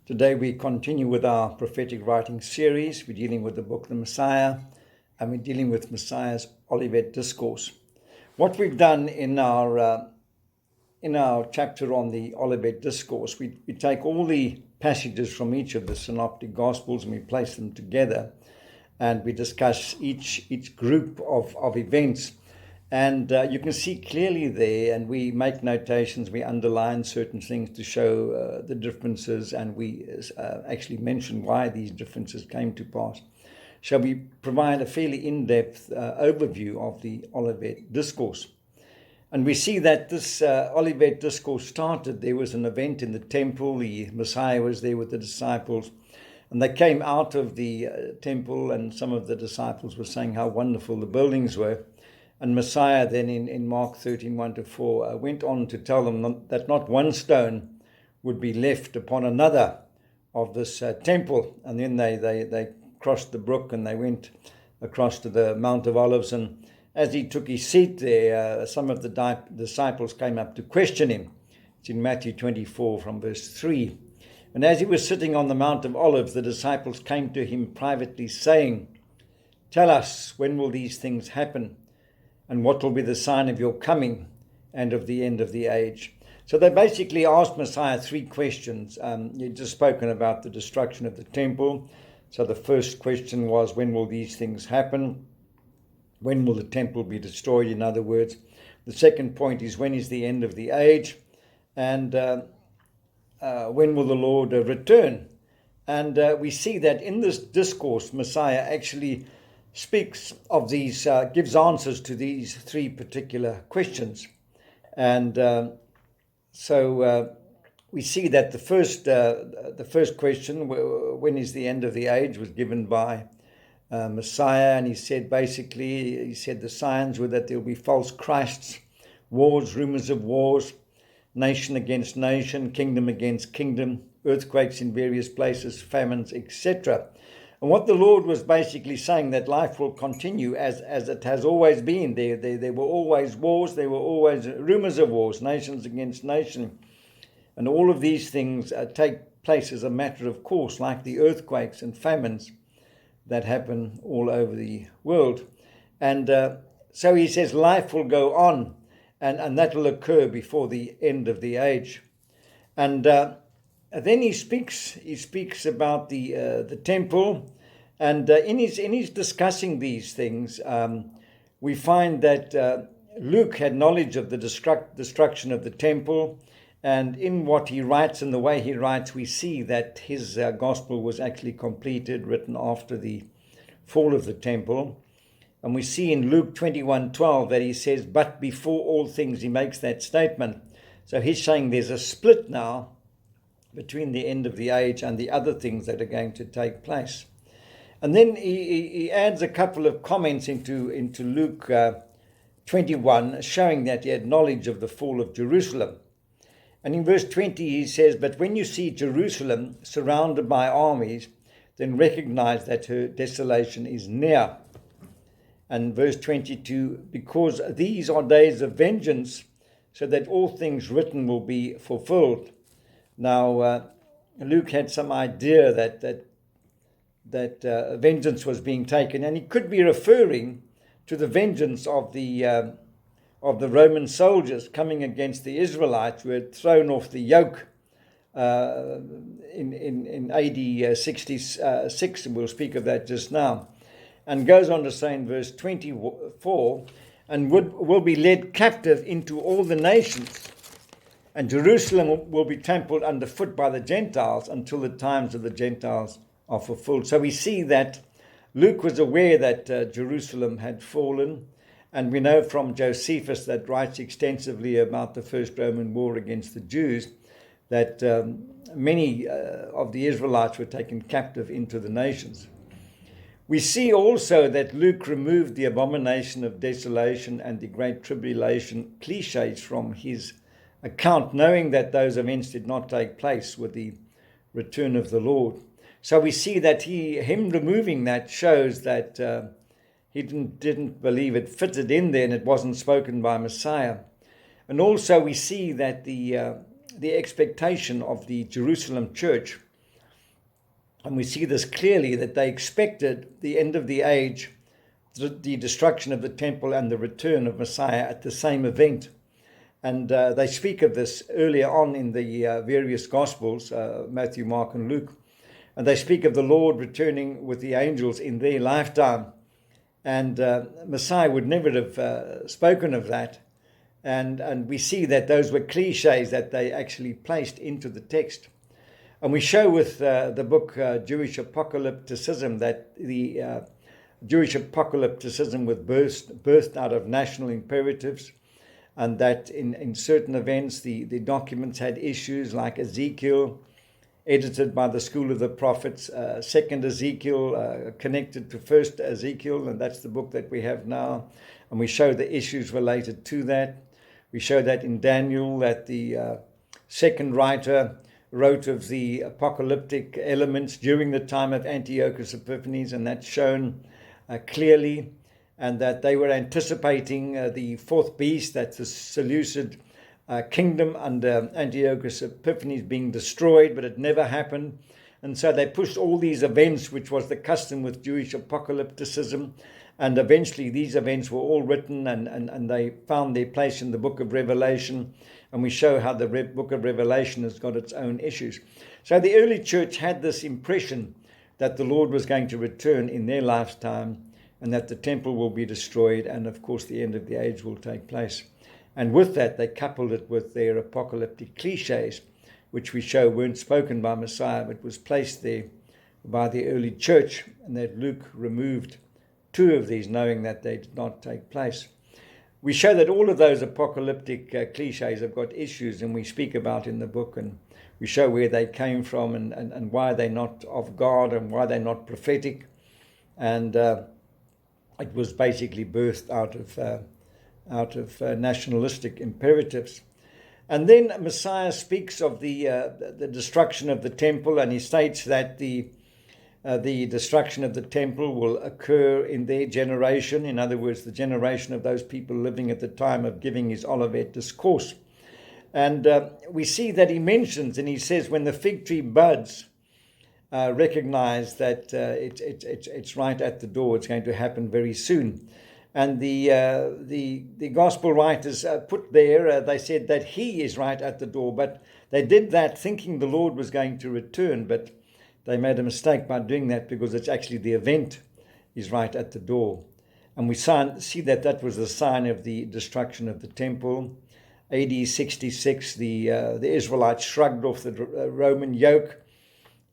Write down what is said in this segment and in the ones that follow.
Today we continue with our prophetic writing series. We're dealing with the book The Messiah, and we're dealing with Messiah's Olivet Discourse. What we've done in our chapter on the Olivet Discourse, we take all the passages from each of the Synoptic Gospels and we place them together, and we discuss each group of events. And you can see clearly there, and we make notations, we underline certain things to show the differences, and we actually mention why these differences came to pass. Shall we provide a fairly in-depth overview of the Olivet Discourse? And we see that this Olivet Discourse started. There was an event in the temple. The Messiah was there with the disciples, and they came out of the temple, and some of the disciples were saying how wonderful the buildings were. And Messiah then in Mark 13, 1-4, went on to tell them that not one stone would be left upon another of this temple. And then they crossed the brook and they went across to the Mount of Olives. And as he took his seat there, some of the disciples came up to question him. It's in Matthew 24 from verse 3. And as he was sitting on the Mount of Olives, the disciples came to him privately saying, "Tell us, when will these things happen? And what will be the sign of your coming and of the end of the age?" So they basically asked Messiah three questions. You'd just spoken about the destruction of the temple. So the first question was, when will these things happen? When will the temple be destroyed, in other words? The second point is, when is the end of the age? And when will the Lord return? And we see that in this discourse, Messiah actually speaks of these, gives answers to these three particular questions. And so we see that the first question, when is the end of the age, was given by Messiah. And he said the signs were that there will be false Christs, wars, rumors of wars, nation against nation, kingdom against kingdom, earthquakes in various places, famines, etc. And what the Lord was basically saying, that life will continue as it has always been. There were always wars, there were always rumors of wars, nations against nation. And all of these things take place as a matter of course, like the earthquakes and famines that happen all over the world. And so he says life will go on, and that will occur before the end of the age. And then he speaks about the temple, and in his discussing these things, we find that Luke had knowledge of the destruction of the temple, and in what he writes and the way he writes, we see that his gospel was actually completed, written after the fall of the temple. And we see in Luke 21:12 that he says, "But before all things," he makes that statement. So he's saying there's a split now between the end of the age and the other things that are going to take place. And then he adds a couple of comments into Luke 21, showing that he had knowledge of the fall of Jerusalem. And in verse 20 he says, "But when you see Jerusalem surrounded by armies, then recognize that her desolation is near." And verse 22, "Because these are days of vengeance, so that all things written will be fulfilled." Now, Luke had some idea that vengeance was being taken, and he could be referring to the vengeance of the Roman soldiers coming against the Israelites who had thrown off the yoke in AD 66, and we'll speak of that just now. And goes on to say in verse 24, "And will be led captive into all the nations, and Jerusalem will be trampled underfoot by the Gentiles until the times of the Gentiles are fulfilled." So we see that Luke was aware that Jerusalem had fallen. And we know from Josephus, that writes extensively about the First Roman War against the Jews, that many of the Israelites were taken captive into the nations. We see also that Luke removed the abomination of desolation and the great tribulation cliches from his account, knowing that those events did not take place with the return of the Lord. So we see that him removing that shows that he didn't believe it fitted in there, and it wasn't spoken by Messiah. And also we see that the expectation of the Jerusalem church And we see this clearly, that they expected the end of the age, the destruction of the temple and the return of Messiah at the same event. And they speak of this earlier on in the various Gospels, Matthew, Mark, and Luke. And they speak of the Lord returning with the angels in their lifetime. And Messiah would never have spoken of that. And we see that those were cliches that they actually placed into the text. And we show with the book Jewish Apocalypticism that the Jewish apocalypticism was birthed out of national imperatives, and that in certain events the documents had issues like Ezekiel, edited by the School of the Prophets, second Ezekiel connected to first Ezekiel, and that's the book that we have now. And we show the issues related to that. We show that in Daniel, that the second writer wrote of the apocalyptic elements during the time of Antiochus Epiphanes, and that's shown clearly, and that they were anticipating the fourth beast, that's the Seleucid kingdom under Antiochus Epiphanes, being destroyed, but it never happened. And so they pushed all these events, which was the custom with Jewish apocalypticism, and eventually these events were all written and they found their place in the book of Revelation. And we show how the book of Revelation has got its own issues. So the early church had this impression that the Lord was going to return in their lifetime, and that the temple will be destroyed, and of course the end of the age will take place. And with that, they coupled it with their apocalyptic cliches, which we show weren't spoken by Messiah, but was placed there by the early church, and that Luke removed two of these, knowing that they did not take place. We show that all of those apocalyptic cliches have got issues, and we speak about in the book, and we show where they came from and why they're not of God and why they're not prophetic. And it was basically birthed out of nationalistic imperatives. And then Messiah speaks of the destruction of the temple, and he states that the destruction of the temple will occur in their generation. In other words, the generation of those people living at the time of giving his Olivet Discourse. And we see that he mentions, and he says, when the fig tree buds, recognize that it's right at the door. It's going to happen very soon. And the gospel writers put there, they said that he is right at the door, but they did that thinking the Lord was going to return, but they made a mistake by doing that, because it's actually the event is right at the door. And we see that was the sign of the destruction of the temple. AD 66, the Israelites shrugged off the Roman yoke,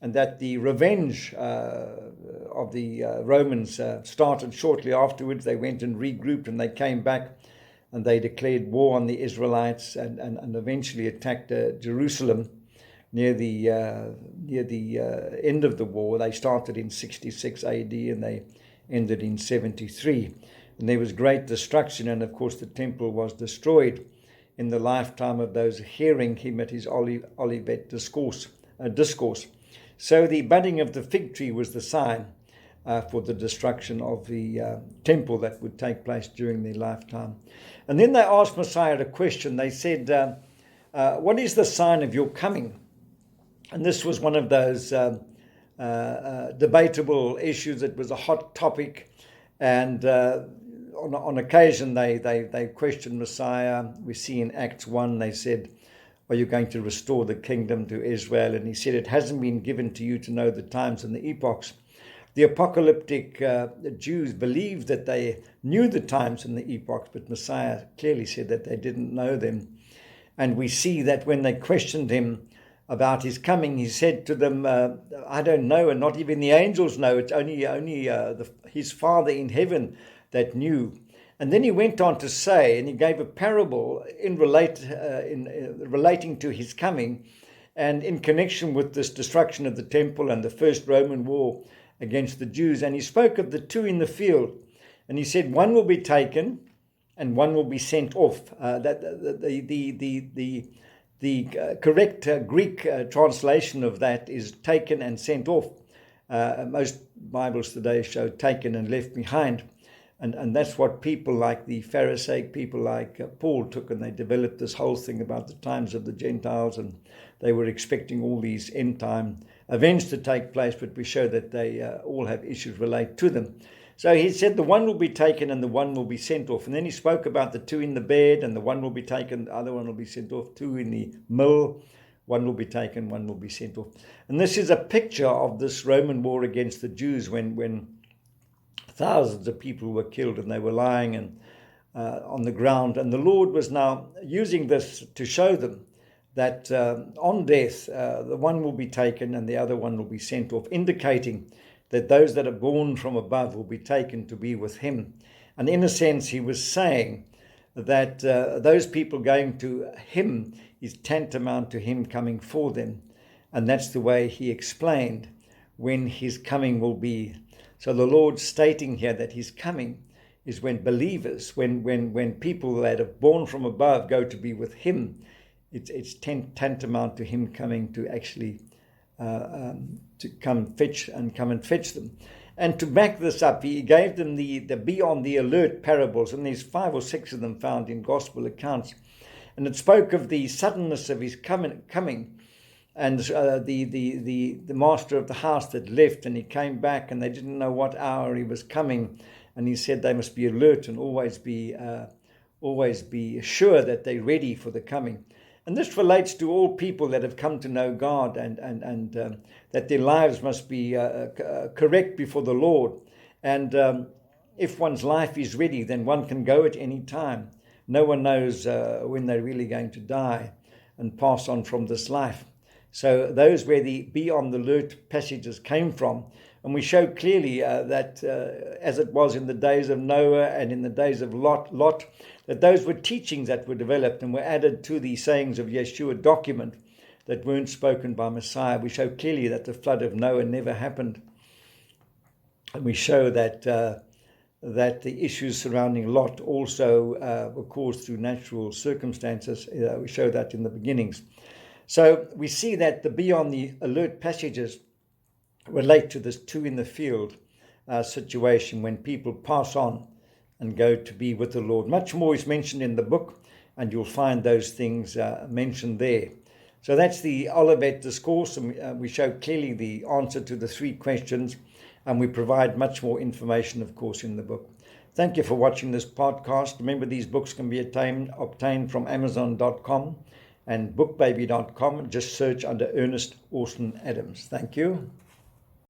and that the revenge of the Romans started shortly afterwards. They went and regrouped, and they came back, and they declared war on the Israelites, and eventually attacked Jerusalem near the end of the war. They started in 66 AD and they ended in 73. And there was great destruction, and of course the temple was destroyed in the lifetime of those hearing him at his Olivet Discourse. So the budding of the fig tree was the sign for the destruction of the temple that would take place during their lifetime. And then they asked Messiah a question. They said, what is the sign of your coming? And this was one of those debatable issues. It was a hot topic, and on occasion they questioned Messiah. We see in Acts 1, they said, are you going to restore the kingdom to Israel? And he said, it hasn't been given to you to know the times and the epochs. The apocalyptic Jews believed that they knew the times and the epochs, but Messiah clearly said that they didn't know them. And we see that when they questioned him about his coming, he said to them, I don't know, and not even the angels know. It's only his Father in heaven that knew. And then he went on to say, and he gave a parable in relating to his coming, and in connection with this destruction of the temple and the first Roman war against the Jews. And he spoke of the two in the field, and he said, one will be taken and one will be sent off. The correct Greek translation of that is taken and sent off. Most Bibles today show taken and left behind. And that's what people like the Pharisaic people like Paul took, and they developed this whole thing about the times of the Gentiles and they were expecting all these end time events to take place, but we show that they all have issues relate to them. So he said the one will be taken and the one will be sent off. And then he spoke about the two in the bed, and the one will be taken, the other one will be sent off, two in the mill, one will be taken, one will be sent off. And this is a picture of this Roman war against the Jews when thousands of people were killed and they were lying on the ground. And the Lord was now using this to show them that on death, the one will be taken and the other one will be sent off, indicating that those that are born from above will be taken to be with him. And in a sense, he was saying that those people going to him is tantamount to him coming for them. And that's the way he explained when his coming will be. So the Lord stating here that his coming is when believers, when people that are born from above go to be with him, it's tantamount to him coming to actually to come and fetch them. And to back this up, he gave them the be on the alert parables, and there's 5 or 6 of them found in gospel accounts. And it spoke of the suddenness of his coming, and the master of the house that left, and he came back, and they didn't know what hour he was coming, and he said they must be alert and always be sure that they're ready for the coming. And this relates to all people that have come to know God, and that their lives must be correct before the Lord. And if one's life is ready, then one can go at any time. No one knows when they're really going to die and pass on from this life. So those where the be on the alert passages came from. And we show clearly that as it was in the days of Noah and in the days of Lot, that those were teachings that were developed and were added to the sayings of Yeshua document that weren't spoken by Messiah. We show clearly that the flood of Noah never happened. And we show that the issues surrounding Lot also were caused through natural circumstances. We show that in the beginnings. So we see that the be on the alert passages relate to this two in the field situation when people pass on and go to be with the Lord. Much more is mentioned in the book, and you'll find those things mentioned there. So that's the Olivet Discourse, and we show clearly the answer to the 3 questions, and we provide much more information, of course, in the book. Thank you for watching this podcast. Remember, these books can be obtained from Amazon.com and bookbaby.com. Just search under Ernest Orson Adams. Thank you.